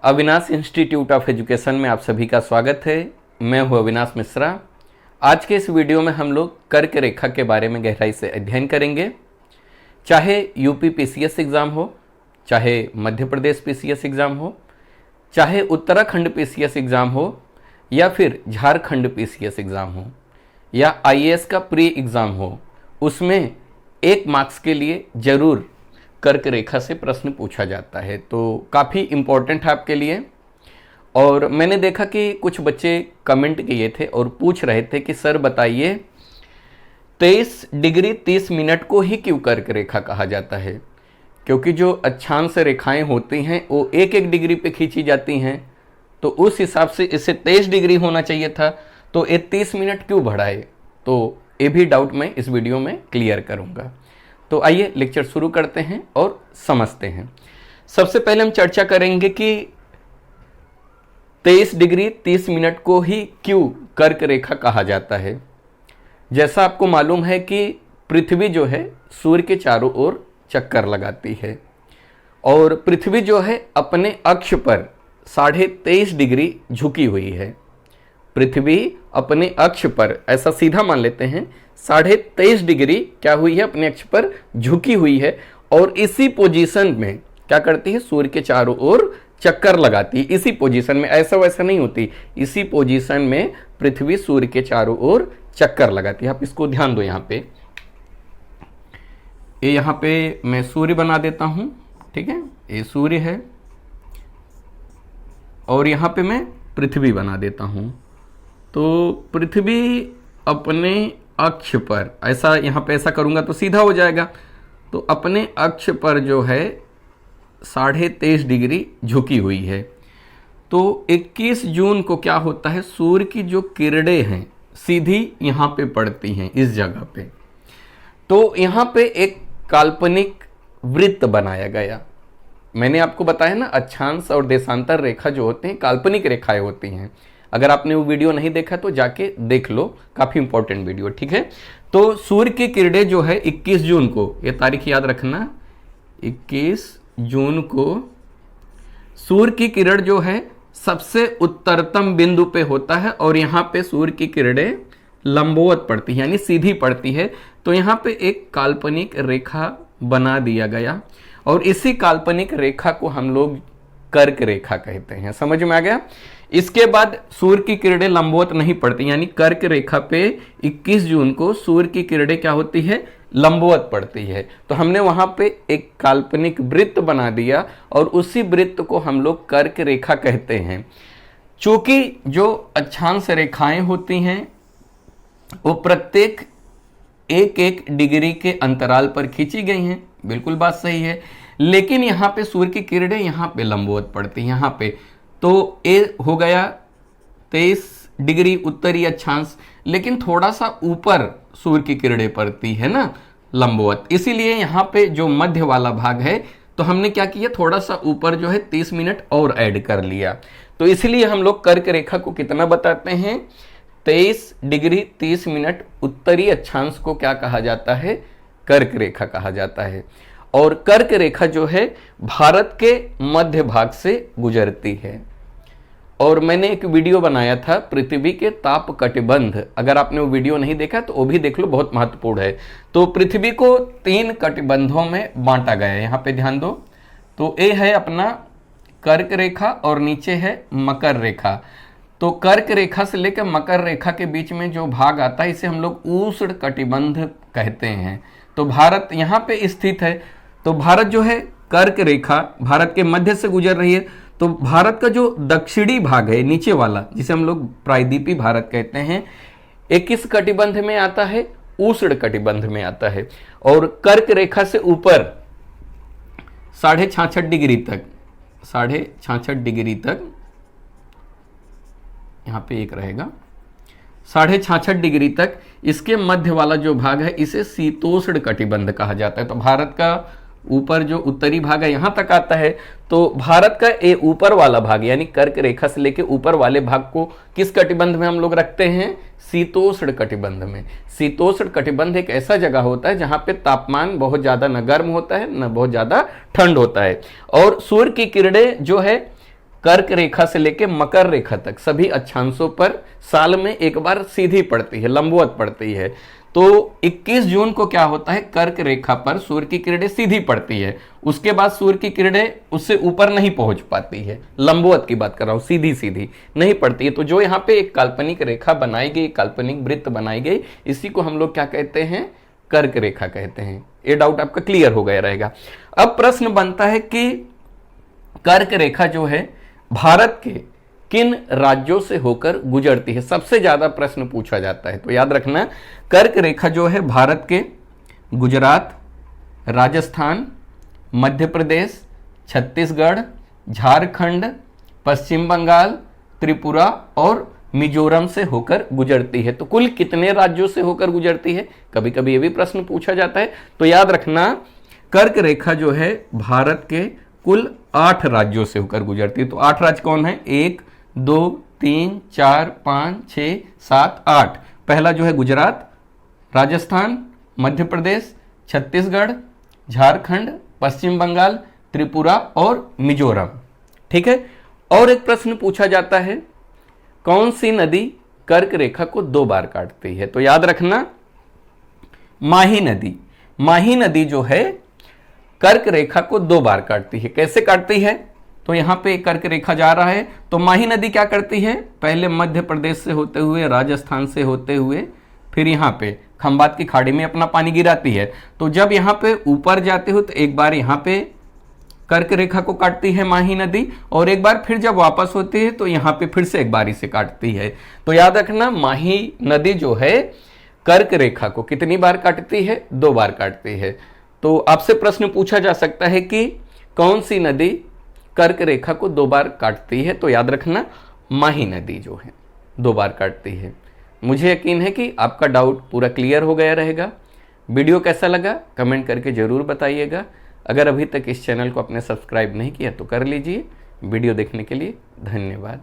Avinash institute of education में आप सभी का स्वागत है। मैं हूं अविनाश मिश्रा। आज के इस वीडियो में हम लोग कर्क रेखा के बारे में गहराई से अध्ययन करेंगे। चाहे यूपी पीसीएस एग्ज़ाम हो, चाहे मध्य प्रदेश पीसीएस एग्ज़ाम हो, चाहे उत्तराखंड पीसीएस एग्ज़ाम हो, या फिर झारखंड पीसीएस एग्ज़ाम हो, या आईएएस का प्री एग्ज़ाम हो, उसमें 1 मार्क्स के लिए ज़रूर कर्क रेखा से प्रश्न पूछा जाता है। तो काफ़ी इम्पोर्टेंट है आपके लिए। और मैंने देखा कि कुछ बच्चे कमेंट किए थे और पूछ रहे थे कि सर बताइए 23 डिग्री 30 मिनट को ही क्यों कर्क रेखा कहा जाता है? क्योंकि जो अक्षांश रेखाएं होती हैं वो 1-1 डिग्री पे खींची जाती हैं, तो उस हिसाब से इसे 23 डिग्री होना चाहिए था, तो ये 30 मिनट क्यों बढ़ाए? तो ये भी डाउट मैं इस वीडियो में क्लियर करूँगा। तो आइए लेक्चर शुरू करते हैं और समझते हैं। सबसे पहले हम चर्चा करेंगे कि 23 डिग्री 30 मिनट को ही क्यों कर्क रेखा कहा जाता है। जैसा आपको मालूम है कि पृथ्वी जो है सूर्य के चारों ओर चक्कर लगाती है और पृथ्वी जो है अपने अक्ष पर 23.5 डिग्री झुकी हुई है। पृथ्वी अपने अक्ष पर, ऐसा सीधा मान लेते हैं, 23.5 डिग्री क्या हुई है, अपने अक्ष पर झुकी हुई है और इसी पोजीशन में क्या करती है, सूर्य के चारों ओर चक्कर लगाती है। इसी पोजीशन में, ऐसा वैसा नहीं होती, इसी पोजीशन में पृथ्वी सूर्य के चारों ओर चक्कर लगाती है। आप इसको ध्यान दो। यहाँ पे मैं सूर्य बना देता हूं, ठीक है, ये सूर्य है और यहाँ पे मैं पृथ्वी बना देता हूं। तो पृथ्वी अपने अक्ष पर, ऐसा यहाँ पे ऐसा करूँगा तो सीधा हो जाएगा, तो अपने अक्ष पर जो है 23.5 डिग्री झुकी हुई है। तो 21 जून को क्या होता है, सूर्य की जो किरणें हैं सीधी यहाँ पे पड़ती हैं इस जगह पे। तो यहाँ पे एक काल्पनिक वृत्त बनाया गया। मैंने आपको बताया ना, अक्षांश और देशांतर रेखा जो होते हैं काल्पनिक रेखाएं होती हैं। अगर आपने वो वीडियो नहीं देखा तो जाके देख लो, काफ़ी इंपॉर्टेंट वीडियो, ठीक है। तो सूर्य की किरणें जो है 21 जून को, ये तारीख याद रखना, 21 जून को सूर्य की किरण जो है सबसे उत्तरतम बिंदु पे होता है और यहाँ पे सूर्य की किरणें लंबवत पड़ती है, यानी सीधी पड़ती है। तो यहाँ पे एक काल्पनिक रेखा बना दिया गया और इसी काल्पनिक रेखा को हम लोग कर्क रेखा कहते हैं। समझ में आ गया? इसके बाद सूर्य की किरणें लंबवत नहीं पड़ती, यानी कर्क रेखा पे 21 जून को सूर्य की किरणें क्या होती है, लंबवत पड़ती है। तो हमने वहां पे एक काल्पनिक वृत्त बना दिया और उसी वृत्त को हम लोग कर्क रेखा कहते हैं। चूंकि जो अक्षांश रेखाएं होती हैं वो प्रत्येक 1-1 डिग्री के अंतराल पर खींची गई हैं, बिल्कुल बात सही है। लेकिन यहाँ पे सूर्य की किरणें यहाँ पे लंबवत पड़ती हैं, यहाँ पे। तो ये हो गया 23 डिग्री उत्तरी अक्षांश, लेकिन थोड़ा सा ऊपर सूर्य की किरणें पड़ती है ना, लंबवत। इसीलिए यहाँ पे जो मध्य वाला भाग है, तो हमने क्या किया, थोड़ा सा ऊपर जो है 30 मिनट और ऐड कर लिया। तो इसलिए हम लोग कर्क रेखा को कितना बताते हैं, 23 डिग्री 30 मिनट उत्तरी अक्षांश को क्या कहा जाता है, कर्क रेखा कहा जाता है। और कर्क रेखा जो है भारत के मध्य भाग से गुजरती है। और मैंने एक वीडियो बनाया था पृथ्वी के ताप कटिबंध, अगर आपने वो वीडियो नहीं देखा तो वो भी देख लो, बहुत महत्वपूर्ण है। तो पृथ्वी को 3 कटिबंधों में बांटा गया है, यहाँ पे ध्यान दो। तो ये है अपना कर्क रेखा और नीचे है मकर रेखा। तो कर्क रेखा से लेकर मकर रेखा के बीच में जो भाग आता है इसे हम लोग उष्ण कटिबंध कहते हैं। तो भारत यहाँ पे स्थित है। तो भारत जो है कर्क रेखा भारत के मध्य से गुजर रही है। तो भारत का जो दक्षिणी भाग है नीचे वाला, जिसे हम लोग प्रायद्वीपीय भारत कहते हैं, 21 कटिबंध में आता है, उष्ण कटिबंध में आता है। और कर्क रेखा से ऊपर 66.5 डिग्री तक, 66.5 डिग्री तक, यहाँ पे एक रहेगा, 66.5 डिग्री तक इसके मध्य वाला जो भाग है इसे शीतोष्ण कटिबंध कहा जाता है। तो भारत का ऊपर जो उत्तरी भाग है यहाँ तक आता है। तो भारत का ये ऊपर वाला भाग, यानी कर्क रेखा से लेके ऊपर वाले भाग को किस कटिबंध में हम लोग रखते हैं, शीतोष्ण कटिबंध में। शीतोष्ण कटिबंध एक ऐसा जगह होता है जहाँ पे तापमान बहुत ज़्यादा न गर्म होता है न बहुत ज़्यादा ठंड होता है। और सूर्य की किरणें जो है कर्क रेखा से लेकर मकर रेखा तक सभी अक्षांशों पर साल में एक बार सीधी पड़ती है, लंबवत पड़ती है। तो 21 जून को क्या होता है, कर्क रेखा पर सूर्य की किरणें सीधी पड़ती है, उसके बाद सूर्य की किरणें उससे ऊपर नहीं पहुंच पाती है। लंबवत की बात कर रहा हूं, सीधी सीधी नहीं पड़ती है। तो जो यहाँ पे एक काल्पनिक रेखा बनाई गई, काल्पनिक वृत्त बनाई गई, इसी को हम लोग क्या कहते हैं, कर्क रेखा कहते हैं। ये डाउट आपका क्लियर हो गया रहेगा। अब प्रश्न बनता है कि कर्क रेखा जो है भारत के किन राज्यों से होकर गुजरती है, सबसे ज्यादा प्रश्न पूछा जाता है। तो याद रखना, कर्क रेखा जो है भारत के गुजरात, राजस्थान, मध्य प्रदेश, छत्तीसगढ़, झारखंड, पश्चिम बंगाल, त्रिपुरा और मिजोरम से होकर गुजरती है। तो कुल कितने राज्यों से होकर गुजरती है, कभी कभी ये भी प्रश्न पूछा जाता है। तो याद रखना, कर्क रेखा जो है भारत के कुल 8 राज्यों से होकर गुजरती है। तो 8 राज्य कौन है, 1 2 3 4 5 6 7 8। पहला जो है गुजरात, राजस्थान, मध्य प्रदेश, छत्तीसगढ़, झारखंड, पश्चिम बंगाल, त्रिपुरा और मिजोरम। ठीक है। और एक प्रश्न पूछा जाता है, कौन सी नदी कर्क रेखा को 2 बार काटती है। तो याद रखना, माही नदी। माही नदी जो है कर्क रेखा को 2 बार काटती है। कैसे काटती है, तो यहां पे कर्क रेखा जा रहा है, तो माही नदी क्या करती है, पहले मध्य प्रदेश से होते हुए, राजस्थान से होते हुए, फिर यहां पे खंबात की खाड़ी में अपना पानी गिराती है। तो जब यहां पे ऊपर जाते हो तो एक बार यहां पे कर्क रेखा को काटती है माही नदी, और एक बार फिर जब वापस होती है तो यहां पे फिर से एक बार इसे काटती है। तो याद रखना, माही नदी जो है कर्क रेखा को कितनी बार काटती है, 2 बार काटती है। तो आपसे प्रश्न पूछा जा सकता है कि कौन सी नदी कर्क रेखा को 2 बार काटती है। तो याद रखना, माही नदी जो है 2 बार काटती है। मुझे यकीन है कि आपका डाउट पूरा क्लियर हो गया रहेगा। वीडियो कैसा लगा कमेंट करके जरूर बताइएगा। अगर अभी तक इस चैनल को आपने सब्सक्राइब नहीं किया तो कर लीजिए। वीडियो देखने के लिए धन्यवाद।